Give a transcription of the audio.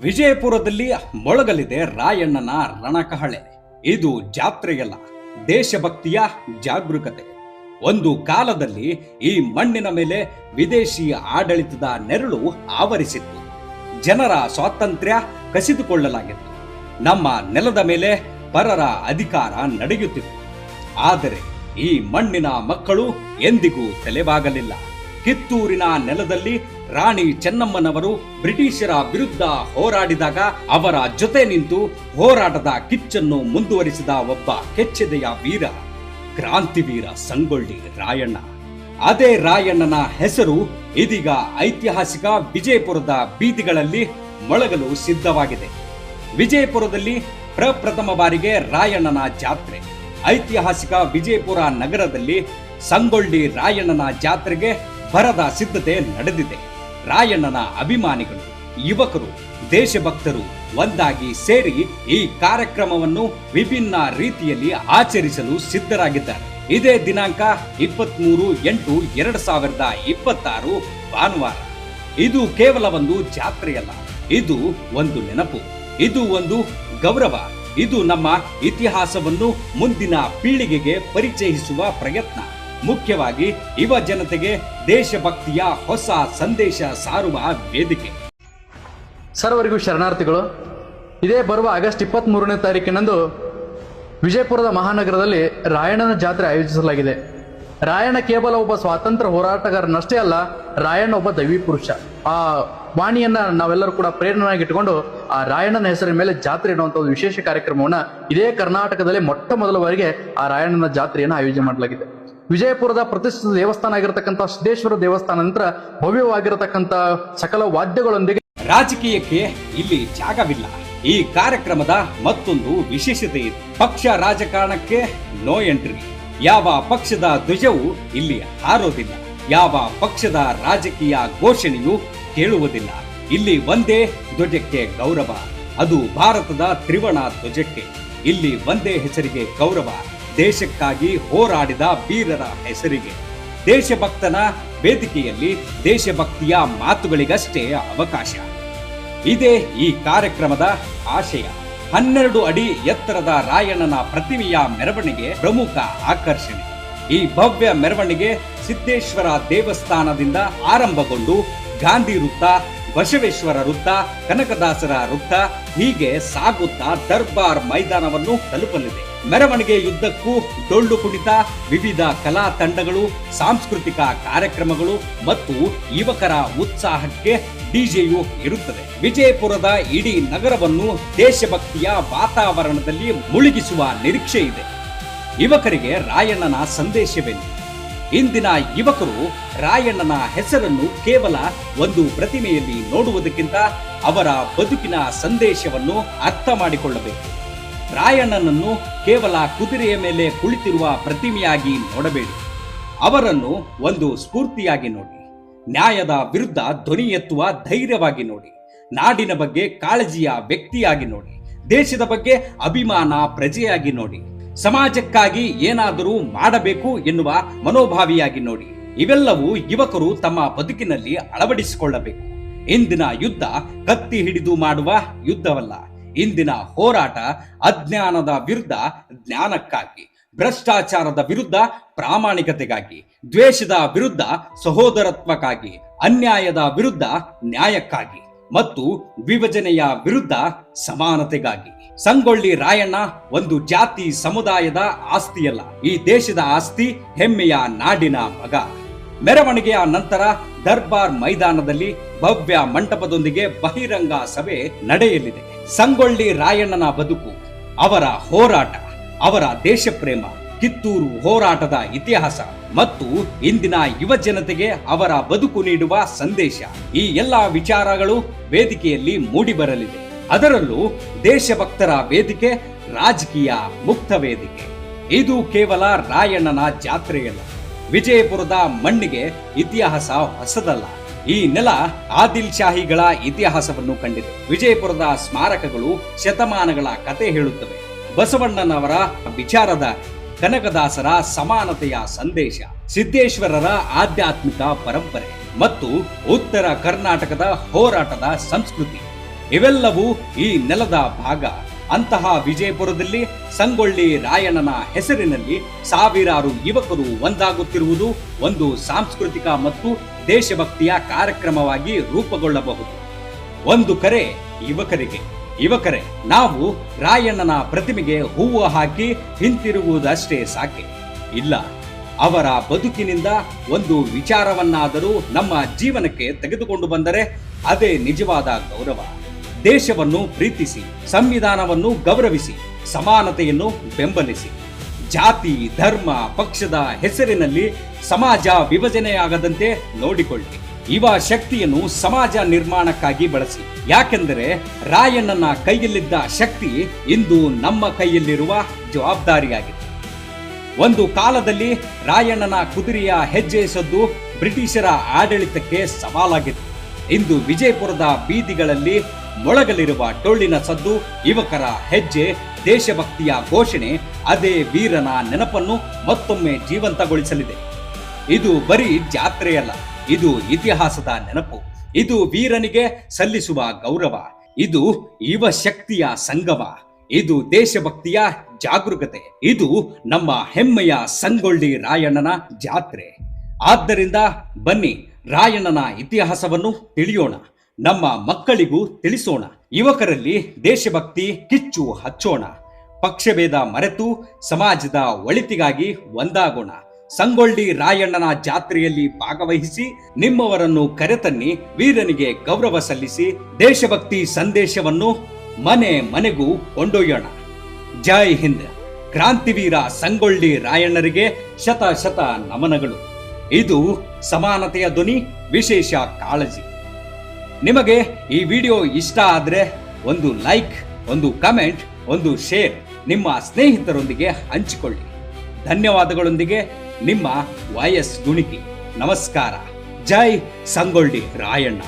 ವಿಜಯಪುರದಲ್ಲಿ ಮೊಳಗಲಿದೆ ರಾಯಣ್ಣನ ರಣಕಹಳೆ. ಇದು ಜಾತ್ರೆಯಲ್ಲ, ದೇಶಭಕ್ತಿಯ ಜಾಗೃಕತೆ. ಒಂದು ಕಾಲದಲ್ಲಿ ಈ ಮಣ್ಣಿನ ಮೇಲೆ ವಿದೇಶಿ ಆಡಳಿತದ ನೆರಳು ಆವರಿಸಿತ್ತು. ಜನರ ಸ್ವಾತಂತ್ರ್ಯ ಕಸಿದುಕೊಳ್ಳಲಾಗಿತ್ತು. ನಮ್ಮ ನೆಲದ ಮೇಲೆ ಪರರ ಅಧಿಕಾರ ನಡೆಯುತ್ತಿತ್ತು. ಆದರೆ ಈ ಮಣ್ಣಿನ ಮಕ್ಕಳು ಎಂದಿಗೂ ತಲೆಬಾಗಲಿಲ್ಲ. ಕಿತ್ತೂರಿನ ನೆಲದಲ್ಲಿ ರಾಣಿ ಚೆನ್ನಮ್ಮನವರು ಬ್ರಿಟಿಷರ ವಿರುದ್ಧ ಹೋರಾಡಿದಾಗ ಅವರ ಜೊತೆ ನಿಂತು ಹೋರಾಟದ ಕಿಚ್ಚನ್ನು ಮುಂದುವರಿಸಿದ ಒಬ್ಬ ಕೆಚ್ಚೆದೆಯ ವೀರ, ಕ್ರಾಂತಿವೀರ ಸಂಗೊಳ್ಳಿ ರಾಯಣ್ಣ. ಅದೇ ರಾಯಣ್ಣನ ಹೆಸರು ಇದೀಗ ಐತಿಹಾಸಿಕ ವಿಜಯಪುರದ ಬೀದಿಗಳಲ್ಲಿ ಮೊಳಗಲು ಸಿದ್ಧವಾಗಿದೆ. ವಿಜಯಪುರದಲ್ಲಿ ಪ್ರಪ್ರಥಮ ಬಾರಿಗೆ ರಾಯಣ್ಣನ ಜಾತ್ರೆ. ಐತಿಹಾಸಿಕ ವಿಜಯಪುರ ನಗರದಲ್ಲಿ ಸಂಗೊಳ್ಳಿ ರಾಯಣ್ಣನ ಜಾತ್ರೆಗೆ ಭರದ ಸಿದ್ಧತೆ ನಡೆದಿದೆ. ರಾಯಣ್ಣನ ಅಭಿಮಾನಿಗಳು, ಯುವಕರು, ದೇಶಭಕ್ತರು ಒಂದಾಗಿ ಸೇರಿ ಈ ಕಾರ್ಯಕ್ರಮವನ್ನು ವಿಭಿನ್ನ ರೀತಿಯಲ್ಲಿ ಆಚರಿಸಲು ಸಿದ್ಧರಾಗಿದ್ದಾರೆ. ಇದೇ ದಿನಾಂಕ 23/8/2026 ಭಾನುವಾರ. ಇದು ಕೇವಲ ಒಂದು ಜಾತ್ರೆಯಲ್ಲ, ಇದು ಒಂದು ನೆನಪು, ಇದು ಒಂದು ಗೌರವ, ಇದು ನಮ್ಮ ಇತಿಹಾಸವನ್ನು ಮುಂದಿನ ಪೀಳಿಗೆಗೆ ಪರಿಚಯಿಸುವ ಪ್ರಯತ್ನ. ಮುಖ್ಯವಾಗಿ ಯುವ ಜನತೆಗೆ ದೇಶಭಕ್ತಿಯ ಹೊಸ ಸಂದೇಶ ಸಾರುವ ವೇದಿಕೆ. ಸರ್ವರಿಗೂ ಶರಣಾರ್ಥಿಗಳು. ಇದೇ ಬರುವ ಆಗಸ್ಟ್ 23ನೇ ತಾರೀಕಿನಂದು ವಿಜಯಪುರದ ಮಹಾನಗರದಲ್ಲಿ ರಾಯಣ್ಣನ ಜಾತ್ರೆ ಆಯೋಜಿಸಲಾಗಿದೆ. ರಾಯಣ್ಣ ಕೇವಲ ಒಬ್ಬ ಸ್ವಾತಂತ್ರ್ಯ ಹೋರಾಟಗಾರನಷ್ಟೇ ಅಲ್ಲ, ರಾಯಣ್ಣ ಒಬ್ಬ ದೈವಿ ಪುರುಷ. ಆ ವಾಣಿಯನ್ನ ನಾವೆಲ್ಲರೂ ಕೂಡ ಪ್ರೇರಣೆಯಾಗಿ ಇಟ್ಟುಕೊಂಡು ಆ ರಾಯಣ್ಣನ ಹೆಸರಿನ ಮೇಲೆ ಜಾತ್ರೆ ಎನ್ನುವಂಥ ಒಂದು ವಿಶೇಷ ಕಾರ್ಯಕ್ರಮವನ್ನ ಇದೇ ಕರ್ನಾಟಕದಲ್ಲಿ ಮೊಟ್ಟ ಮೊದಲ ಬಾರಿಗೆ ಆ ರಾಯಣ್ಣನ ಜಾತ್ರೆಯನ್ನು ಆಯೋಜನೆ ಮಾಡಲಾಗಿದೆ. ವಿಜಯಪುರದ ಪ್ರತಿಷ್ಠಿತ ದೇವಸ್ಥಾನ ಆಗಿರತಕ್ಕಂಥ ಸಿದ್ದೇಶ್ವರ ದೇವಸ್ಥಾನ ನಂತರ ಭವ್ಯವಾಗಿರತಕ್ಕಂಥ ಸಕಲ ವಾದ್ಯಗಳೊಂದಿಗೆ ರಾಜಕೀಯಕ್ಕೆ ಇಲ್ಲಿ ಜಾಗವಿಲ್ಲ. ಈ ಕಾರ್ಯಕ್ರಮದ ಮತ್ತೊಂದು ವಿಶೇಷತೆ ಇದೆ. ಪಕ್ಷ ರಾಜಕಾರಣಕ್ಕೆ ನೋ ಎಂಟ್ರಿ. ಯಾವ ಪಕ್ಷದ ಧ್ವಜವೂ ಇಲ್ಲಿ ಹಾರೋದಿಲ್ಲ. ಯಾವ ಪಕ್ಷದ ರಾಜಕೀಯ ಘೋಷಣೆಯೂ ಕೇಳುವುದಿಲ್ಲ. ಇಲ್ಲಿ ಒಂದೇ ಧ್ವಜಕ್ಕೆ ಗೌರವ, ಅದು ಭಾರತದ ತ್ರಿವರ್ಣ ಧ್ವಜಕ್ಕೆ. ಇಲ್ಲಿ ಒಂದೇ ಹೆಸರಿಗೆ ಗೌರವ, ದೇಶಕ್ಕಾಗಿ ಹೋರಾಡಿದ ವೀರರ ಹೆಸರಿಗೆ. ದೇಶಭಕ್ತನ ವೇದಿಕೆಯಲ್ಲಿ ದೇಶಭಕ್ತಿಯ ಮಾತುಗಳಿಗಷ್ಟೇ ಅವಕಾಶ. ಇದೇ ಈ ಕಾರ್ಯಕ್ರಮದ ಆಶಯ. 12 ಅಡಿ ಎತ್ತರದ ರಾಯಣ್ಣನ ಪ್ರತಿಮೆಯ ಮೆರವಣಿಗೆ ಪ್ರಮುಖ ಆಕರ್ಷಣೆ. ಈ ಭವ್ಯ ಮೆರವಣಿಗೆ ಸಿದ್ದೇಶ್ವರ ದೇವಸ್ಥಾನದಿಂದ ಆರಂಭಗೊಂಡು ಗಾಂಧಿ ವೃತ್ತ, ಬಸವೇಶ್ವರ ವೃತ್ತ, ಕನಕದಾಸರ ವೃತ್ತ ಹೀಗೆ ಸಾಗುತ್ತಾ ದರ್ಬಾರ್ ಮೈದಾನವನ್ನು ತಲುಪಲಿದೆ. ಮೆರವಣಿಗೆಯುದ್ದಕ್ಕೂ ಡೊಳ್ಳು ಕುಣಿತ, ವಿವಿಧ ಕಲಾ ತಂಡಗಳು, ಸಾಂಸ್ಕೃತಿಕ ಕಾರ್ಯಕ್ರಮಗಳು ಮತ್ತು ಯುವಕರ ಉತ್ಸಾಹಕ್ಕೆ ಡಿಜೆಯು ಇರುತ್ತದೆ. ವಿಜಯಪುರದ ಇಡೀ ನಗರವನ್ನು ದೇಶಭಕ್ತಿಯ ವಾತಾವರಣದಲ್ಲಿ ಮುಳುಗಿಸುವ ನಿರೀಕ್ಷೆ ಇದೆ. ಯುವಕರಿಗೆ ರಾಯಣ್ಣನ ಸಂದೇಶವೇನು? ಇಂದಿನ ಯುವಕರು ರಾಯಣ್ಣನ ಹೆಸರನ್ನು ಕೇವಲ ಒಂದು ಪ್ರತಿಮೆಯಲ್ಲಿ ನೋಡುವುದಕ್ಕಿಂತ ಅವರ ಬದುಕಿನ ಸಂದೇಶವನ್ನು ಅರ್ಥ ಮಾಡಿಕೊಳ್ಳಬೇಕು. ರಾಯಣ್ಣನನ್ನು ಕೇವಲ ಕುದುರೆಯ ಮೇಲೆ ಕುಳಿತಿರುವ ಪ್ರತಿಮೆಯಾಗಿ ನೋಡಬೇಡಿ. ಅವರನ್ನು ಒಂದು ಸ್ಫೂರ್ತಿಯಾಗಿ ನೋಡಿ. ನ್ಯಾಯದ ವಿರುದ್ಧ ಧ್ವನಿ ಎತ್ತುವ ಧೈರ್ಯವಾಗಿ ನೋಡಿ. ನಾಡಿನ ಬಗ್ಗೆ ಕಾಳಜಿಯ ವ್ಯಕ್ತಿಯಾಗಿ ನೋಡಿ. ದೇಶದ ಬಗ್ಗೆ ಅಭಿಮಾನ ಪ್ರಜೆಯಾಗಿ ನೋಡಿ. ಸಮಾಜಕ್ಕಾಗಿ ಏನಾದರೂ ಮಾಡಬೇಕು ಎನ್ನುವ ಮನೋಭಾವಿಯಾಗಿ ನೋಡಿ. ಇವೆಲ್ಲವೂ ಯುವಕರು ತಮ್ಮ ಬದುಕಿನಲ್ಲಿ ಅಳವಡಿಸಿಕೊಳ್ಳಬೇಕು. ಇಂದಿನ ಯುದ್ಧ ಕತ್ತಿ ಹಿಡಿದು ಮಾಡುವ ಯುದ್ಧವಲ್ಲ. ಇಂದಿನ ಹೋರಾಟ ಅಜ್ಞಾನದ ವಿರುದ್ಧ ಜ್ಞಾನಕ್ಕಾಗಿ, ಭ್ರಷ್ಟಾಚಾರದ ವಿರುದ್ಧ ಪ್ರಾಮಾಣಿಕತೆಗಾಗಿ, ದ್ವೇಷದ ವಿರುದ್ಧ ಸಹೋದರತ್ವಕ್ಕಾಗಿ, ಅನ್ಯಾಯದ ವಿರುದ್ಧ ನ್ಯಾಯಕ್ಕಾಗಿ ಮತ್ತು ವಿಭಜನೆಯ ವಿರುದ್ಧ ಸಮಾನತೆಗಾಗಿ. ಸಂಗೊಳ್ಳಿ ರಾಯಣ್ಣ ಒಂದು ಜಾತಿ ಸಮುದಾಯದ ಆಸ್ತಿಯಲ್ಲ, ಈ ದೇಶದ ಆಸ್ತಿ, ಹೆಮ್ಮೆಯ ನಾಡಿನ ಮಗ. ಮೆರವಣಿಗೆಯ ನಂತರ ದರ್ಬಾರ್ ಮೈದಾನದಲ್ಲಿ ಭವ್ಯ ಮಂಟಪದೊಂದಿಗೆ ಬಹಿರಂಗ ಸಭೆ ನಡೆಯಲಿದೆ. ಸಂಗೊಳ್ಳಿ ರಾಯಣ್ಣನ ಬದುಕು, ಅವರ ಹೋರಾಟ, ಅವರ ದೇಶಪ್ರೇಮ, ಕಿತ್ತೂರು ಹೋರಾಟದ ಇತಿಹಾಸ ಮತ್ತು ಇಂದಿನ ಯುವ ಜನತೆಗೆ ಅವರ ಬದುಕು ನೀಡುವ ಸಂದೇಶ, ಈ ಎಲ್ಲಾ ವಿಚಾರಗಳು ವೇದಿಕೆಯಲ್ಲಿ ಮೂಡಿಬರಲಿದೆ. ಅದರಲ್ಲೂ ದೇಶಭಕ್ತರ ವೇದಿಕೆ, ರಾಜಕೀಯ ಮುಕ್ತ ವೇದಿಕೆ. ಇದು ಕೇವಲ ರಾಯಣ್ಣನ ಜಾತ್ರೆಯಲ್ಲ, ವಿಜಯಪುರದ ಮಣ್ಣಿಗೆ ಇತಿಹಾಸ ಹೊಸದಲ್ಲ. ಈ ನೆಲ ಆದಿಲ್ ಶಾಹಿಗಳ ಇತಿಹಾಸವನ್ನು ಕಂಡಿದೆ. ವಿಜಯಪುರದ ಸ್ಮಾರಕಗಳು ಶತಮಾನಗಳ ಕತೆ ಹೇಳುತ್ತವೆ. ಬಸವಣ್ಣನವರ ವಿಚಾರಧಾರೆ, ಕನಕದಾಸರ ಸಮಾನತೆಯ ಸಂದೇಶ, ಸಿದ್ದೇಶ್ವರರ ಆಧ್ಯಾತ್ಮಿಕ ಪರಂಪರೆ ಮತ್ತು ಉತ್ತರ ಕರ್ನಾಟಕದ ಹೋರಾಟದ ಸಂಸ್ಕೃತಿ ಇವೆಲ್ಲವೂ ಈ ನೆಲದ ಭಾಗ. ಅಂತಹ ವಿಜಯಪುರದಲ್ಲಿ ಸಂಗೊಳ್ಳಿ ರಾಯಣ್ಣನ ಹೆಸರಿನಲ್ಲಿ ಸಾವಿರಾರು ಯುವಕರು ಒಂದಾಗುತ್ತಿರುವುದು ಒಂದು ಸಾಂಸ್ಕೃತಿಕ ಮತ್ತು ದೇಶಭಕ್ತಿಯ ಕಾರ್ಯಕ್ರಮವಾಗಿ ರೂಪುಗೊಳ್ಳಬಹುದು. ಒಂದು ಕರೆ ಯುವಕರೇ, ನಾವು ರಾಯಣ್ಣನ ಪ್ರತಿಮೆಗೆ ಹೂವು ಹಾಕಿ ಹಿಂತಿರುಗುವುದಷ್ಟೇ ಸಾಕೆ? ಇಲ್ಲ, ಅವರ ಬದುಕಿನಿಂದ ಒಂದು ವಿಚಾರವನ್ನಾದರೂ ನಮ್ಮ ಜೀವನಕ್ಕೆ ತೆಗೆದುಕೊಂಡು ಬಂದರೆ ಅದೇ ನಿಜವಾದ ಗೌರವ. ದೇಶವನ್ನು ಪ್ರೀತಿಸಿ, ಸಂವಿಧಾನವನ್ನು ಗೌರವಿಸಿ, ಸಮಾನತೆಯನ್ನು ಬೆಂಬಲಿಸಿ. ಜಾತಿ, ಧರ್ಮ, ಪಕ್ಷದ ಹೆಸರಿನಲ್ಲಿ ಸಮಾಜ ವಿಭಜನೆಯಾಗದಂತೆ ನೋಡಿಕೊಳ್ಳಿ. ಯುವ ಶಕ್ತಿಯನ್ನು ಸಮಾಜ ನಿರ್ಮಾಣಕ್ಕಾಗಿ ಬಳಸಿ. ಯಾಕೆಂದರೆ ರಾಯಣ್ಣನ ಕೈಯಲ್ಲಿದ್ದ ಶಕ್ತಿ ಇಂದು ನಮ್ಮ ಕೈಯಲ್ಲಿರುವ ಜವಾಬ್ದಾರಿಯಾಗಿದೆ. ಒಂದು ಕಾಲದಲ್ಲಿ ರಾಯಣ್ಣನ ಕುದುರೆಯ ಹೆಜ್ಜೆ ಸದ್ದು ಬ್ರಿಟಿಷರ ಆಡಳಿತಕ್ಕೆ ಸವಾಲಾಗಿತ್ತು. ಇಂದು ವಿಜಯಪುರದ ಬೀದಿಗಳಲ್ಲಿ ಮೊಳಗಲಿರುವ ಟೊಳ್ಳಿನ ಸದ್ದು, ಯುವಕರ ಹೆಜ್ಜೆ, ದೇಶಭಕ್ತಿಯ ಘೋಷಣೆ ಅದೇ ವೀರನ ನೆನಪನ್ನು ಮತ್ತೊಮ್ಮೆ ಜೀವಂತಗೊಳಿಸಲಿದೆ. ಇದು ಬರೀ ಜಾತ್ರೆಯಲ್ಲ, ಇದು ಇತಿಹಾಸದ ನೆನಪು. ಇದು ವೀರನಿಗೆ ಸಲ್ಲಿಸುವ ಗೌರವ. ಇದು ಯುವ ಶಕ್ತಿಯ ಸಂಗಮ. ಇದು ದೇಶಭಕ್ತಿಯ ಜಾಗರೂಕತೆ. ಇದು ನಮ್ಮ ಹೆಮ್ಮೆಯ ಸಂಗೊಳ್ಳಿ ರಾಯಣ್ಣನ ಜಾತ್ರೆ. ಆದ್ದರಿಂದ ಬನ್ನಿ, ರಾಯಣ್ಣನ ಇತಿಹಾಸವನ್ನು ತಿಳಿಯೋಣ, ನಮ್ಮ ಮಕ್ಕಳಿಗೂ ತಿಳಿಸೋಣ. ಯುವಕರಲ್ಲಿ ದೇಶಭಕ್ತಿ ಕಿಚ್ಚು ಹಚ್ಚೋಣ. ಪಕ್ಷಭೇದ ಮರೆತು ಸಮಾಜದ ಒಳಿತಿಗಾಗಿ ಒಂದಾಗೋಣ. ಸಂಗೊಳ್ಳಿ ರಾಯಣ್ಣನ ಜಾತ್ರೆಯಲ್ಲಿ ಭಾಗವಹಿಸಿ, ನಿಮ್ಮವರನ್ನು ಕರೆತನ್ನಿ, ವೀರನಿಗೆ ಗೌರವ ಸಲ್ಲಿಸಿ, ದೇಶಭಕ್ತಿ ಸಂದೇಶವನ್ನು ಮನೆ ಮನೆಗೂ ಕೊಂಡೊಯ್ಯೋಣ. ಜೈ ಹಿಂದ್. ಕ್ರಾಂತಿವೀರ ಸಂಗೊಳ್ಳಿ ರಾಯಣ್ಣರಿಗೆ ಶತ ಶತ ನಮನಗಳು. ಇದು ಸಮಾನತೆಯ ಧ್ವನಿ, ವಿಶೇಷ ಕಾಳಜಿ. ನಿಮಗೆ ಈ ವಿಡಿಯೋ ಇಷ್ಟ ಆದ್ರೆ ಒಂದು ಲೈಕ್, ಒಂದು ಕಮೆಂಟ್, ಒಂದು ಶೇರ್ ನಿಮ್ಮ ಸ್ನೇಹಿತರೊಂದಿಗೆ ಹಂಚಿಕೊಳ್ಳಿ. ಧನ್ಯವಾದಗಳೊಂದಿಗೆ ನಿಮ್ಮ YS ಗುಣಿಕಿ. ನಮಸ್ಕಾರ. ಜೈ ಸಂಗೊಳ್ಳಿ ರಾಯಣ್ಣ.